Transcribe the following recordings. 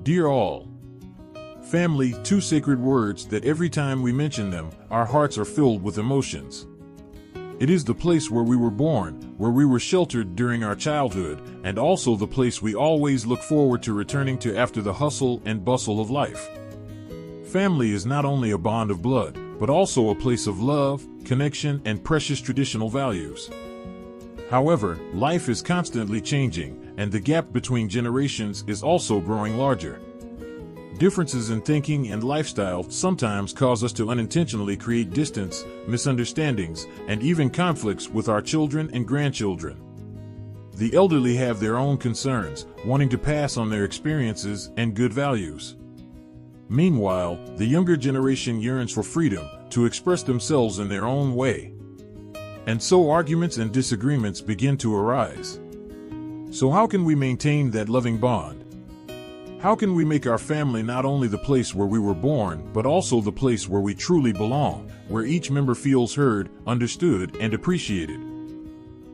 Dear all, family, two sacred words that every time we mention them, our hearts are filled with emotions. It is the place where we were born, where we were sheltered during our childhood, and also the place we always look forward to returning to after the hustle and bustle of life. Family is not only a bond of blood, but also a place of love, connection, and precious traditional values. However, life is constantly changing, and the gap between generations is also growing larger. Differences in thinking and lifestyle sometimes cause us to unintentionally create distance, misunderstandings, and even conflicts with our children and grandchildren. The elderly have their own concerns, wanting to pass on their experiences and good values. Meanwhile, the younger generation yearns for freedom, to express themselves in their own way. And so arguments and disagreements begin to arise. So how can we maintain that loving bond? How can we make our family not only the place where we were born, but also the place where we truly belong, where each member feels heard, understood, and appreciated?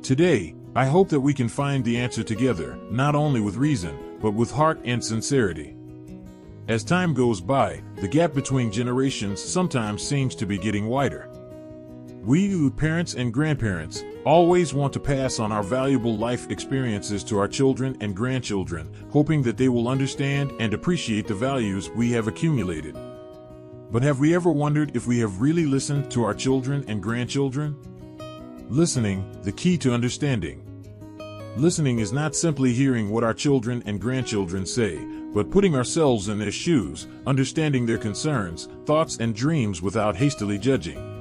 Today, I hope that we can find the answer together, not only with reason, but with heart and sincerity. As time goes by, the gap between generations sometimes seems to be getting wider. We, parents and grandparents, always want to pass on our valuable life experiences to our children and grandchildren, hoping that they will understand and appreciate the values we have accumulated. But have we ever wondered if we have really listened to our children and grandchildren? Listening, the key to understanding. Listening is not simply hearing what our children and grandchildren say, but putting ourselves in their shoes, understanding their concerns, thoughts, and dreams without hastily judging.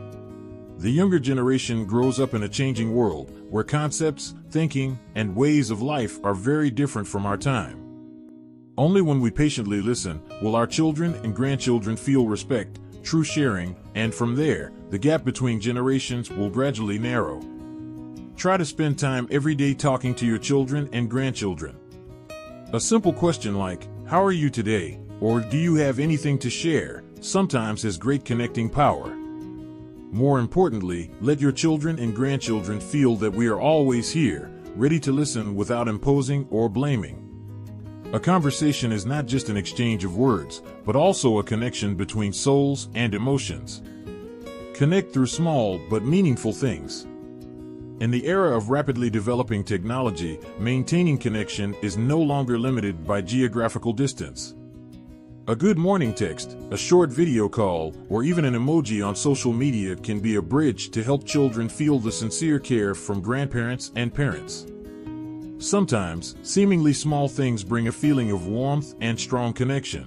The younger generation grows up in a changing world, where concepts, thinking, and ways of life are very different from our time. Only when we patiently listen will our children and grandchildren feel respect, true sharing, and from there, the gap between generations will gradually narrow. Try to spend time every day talking to your children and grandchildren. A simple question like, "How are you today?" or "Do you have anything to share?" sometimes has great connecting power. More importantly, let your children and grandchildren feel that we are always here, ready to listen without imposing or blaming. A conversation is not just an exchange of words, but also a connection between souls and emotions. Connect through small but meaningful things. In the era of rapidly developing technology, maintaining connection is no longer limited by geographical distance. A good morning text, a short video call, or even an emoji on social media can be a bridge to help children feel the sincere care from grandparents and parents. Sometimes, seemingly small things bring a feeling of warmth and strong connection.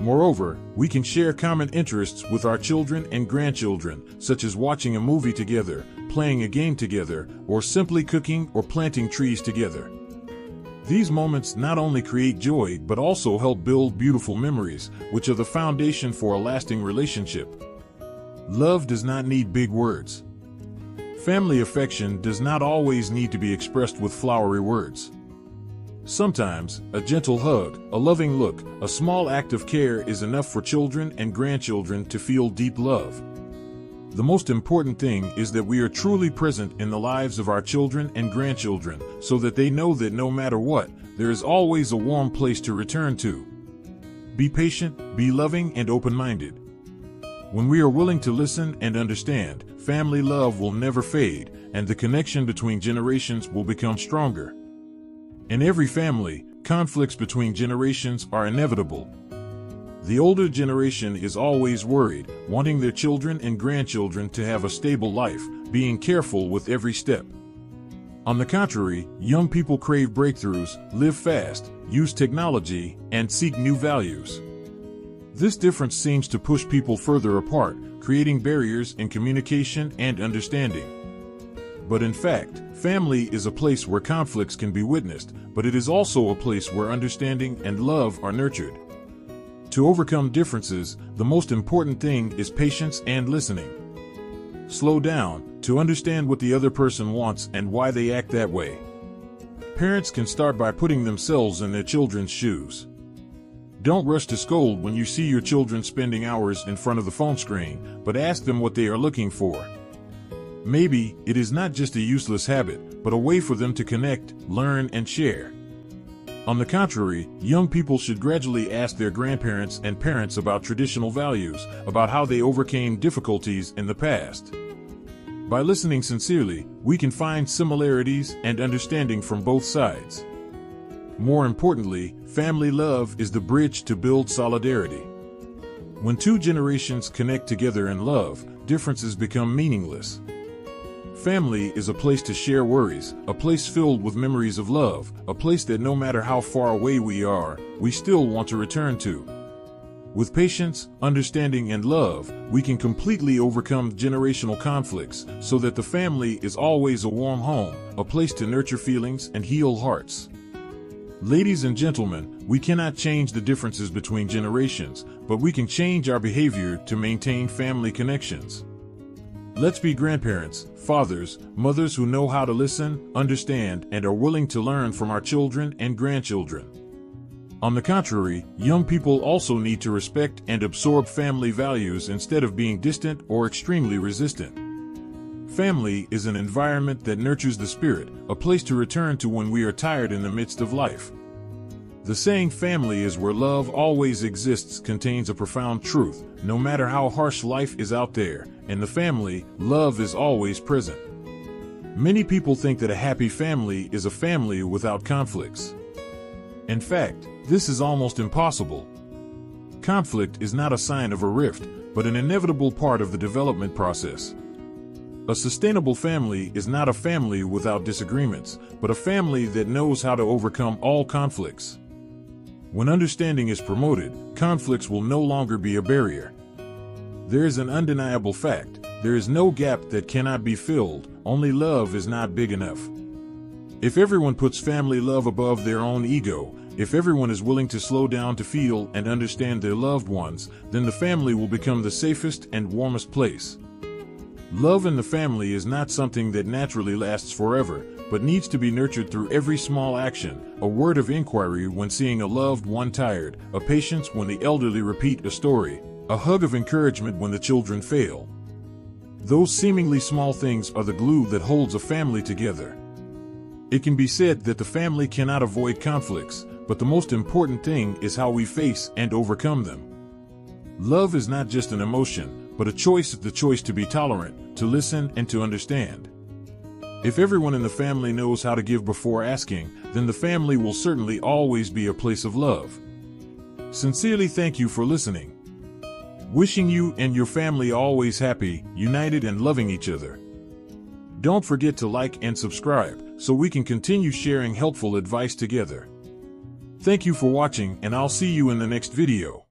Moreover, we can share common interests with our children and grandchildren, such as watching a movie together, playing a game together, or simply cooking or planting trees together. These moments not only create joy but also help build beautiful memories, which are the foundation for a lasting relationship. Love does not need big words. Family affection does not always need to be expressed with flowery words. Sometimes, a gentle hug, a loving look, a small act of care is enough for children and grandchildren to feel deep love. The most important thing is that we are truly present in the lives of our children and grandchildren, so that they know that no matter what, there is always a warm place to return to. Be patient, be loving, and open-minded. When we are willing to listen and understand, family love will never fade, and the connection between generations will become stronger. In every family, conflicts between generations are inevitable. The older generation is always worried, wanting their children and grandchildren to have a stable life, being careful with every step. On the contrary, young people crave breakthroughs, live fast, use technology, and seek new values. This difference seems to push people further apart, creating barriers in communication and understanding. But in fact, family is a place where conflicts can be witnessed, but it is also a place where understanding and love are nurtured. To overcome differences, the most important thing is patience and listening. Slow down, to understand what the other person wants and why they act that way. Parents can start by putting themselves in their children's shoes. Don't rush to scold when you see your children spending hours in front of the phone screen, but ask them what they are looking for. Maybe it is not just a useless habit, but a way for them to connect, learn, and share. On the contrary, young people should gradually ask their grandparents and parents about traditional values, about how they overcame difficulties in the past. By listening sincerely, we can find similarities and understanding from both sides. More importantly, family love is the bridge to build solidarity. When two generations connect together in love, differences become meaningless. Family is a place to share worries, a place filled with memories of love, a place that no matter how far away we are, we still want to return to. With patience, understanding, and love, we can completely overcome generational conflicts so that the family is always a warm home, a place to nurture feelings and heal hearts. Ladies and gentlemen, we cannot change the differences between generations, but we can change our behavior to maintain family connections. Let's be grandparents, fathers, mothers who know how to listen, understand, and are willing to learn from our children and grandchildren. On the contrary, young people also need to respect and absorb family values instead of being distant or extremely resistant. Family is an environment that nurtures the spirit, a place to return to when we are tired in the midst of life. The saying "family is where love always exists" contains a profound truth. No matter how harsh life is out there, in the family, love is always present. Many people think that a happy family is a family without conflicts. In fact, this is almost impossible. Conflict is not a sign of a rift, but an inevitable part of the development process. A sustainable family is not a family without disagreements, but a family that knows how to overcome all conflicts. When understanding is promoted, conflicts will no longer be a barrier. There is an undeniable fact: there is no gap that cannot be filled, only love is not big enough. If everyone puts family love above their own ego, if everyone is willing to slow down to feel and understand their loved ones, then the family will become the safest and warmest place. Love in the family is not something that naturally lasts forever, but needs to be nurtured through every small action: a word of inquiry when seeing a loved one tired, a patience when the elderly repeat a story, a hug of encouragement when the children fail. Those seemingly small things are the glue that holds a family together. It can be said that the family cannot avoid conflicts, but the most important thing is how we face and overcome them. Love is not just an emotion, but a choice, the choice to be tolerant, to listen, and to understand. If everyone in the family knows how to give before asking, then the family will certainly always be a place of love. Sincerely thank you for listening. Wishing you and your family always happy, united, and loving each other. Don't forget to like and subscribe so we can continue sharing helpful advice together. Thank you for watching, and I'll see you in the next video.